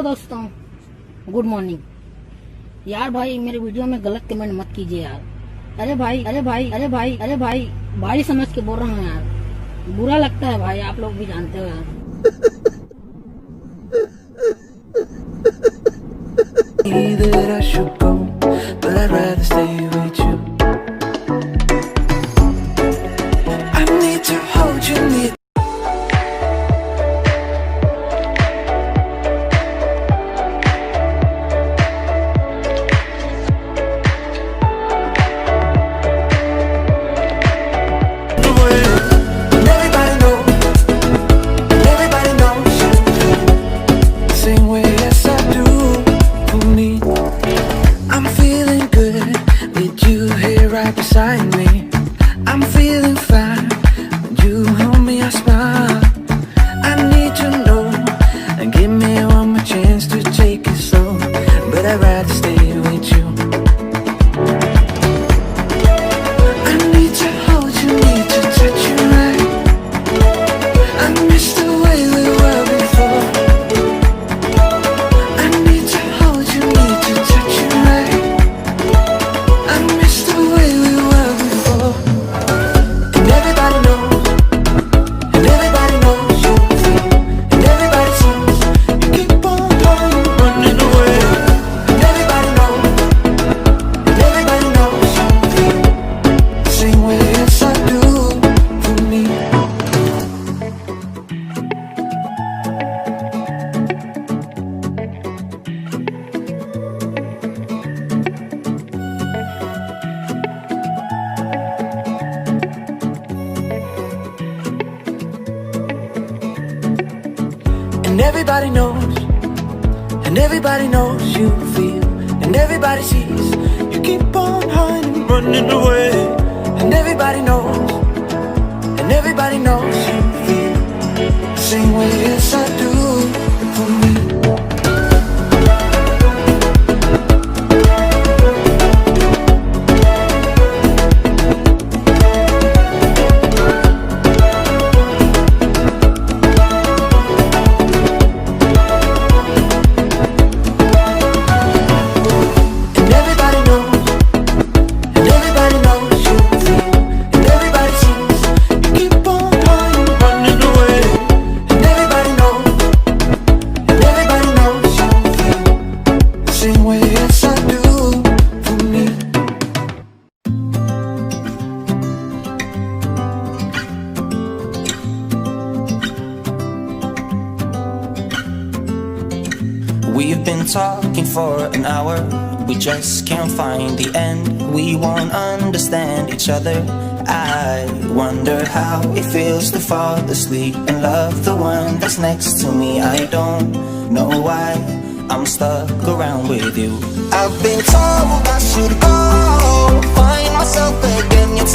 दोस्तों, good morning. यार भाई मेरे वीडियो में गलत कमेंट मत कीजिए यार। अरे भाई भाई समझ के बोल रहा हूँ यार, बुरा लगता है भाई, आप लोग भी जानते हो यार। That I should go, but I'd rather stay with you. I need to hold you near. Right beside me, I'm feeling fine. When you hold me, I smile. I need to know and give me one more chance to take it slow, but I'd rather stay with you. I need to hold you, need to touch you right. I miss the way we were before. I need to hold you, need to touch you right. I miss the way we were before. And everybody knows, and everybody knows you feel, and everybody sees you keep on going, running away. And everybody knows you feel the same way as I do for me. And everybody knows you feel, and everybody sees you keep on hiding, running away. And everybody knows you feel the same way as I do for me. We've been talking for an hour, we just can't find the end. We won't understand each other. I wonder how it feels to fall asleep and love the one that's next to me. I don't know why I'm stuck around with you. I've been told I should go, find myself again. You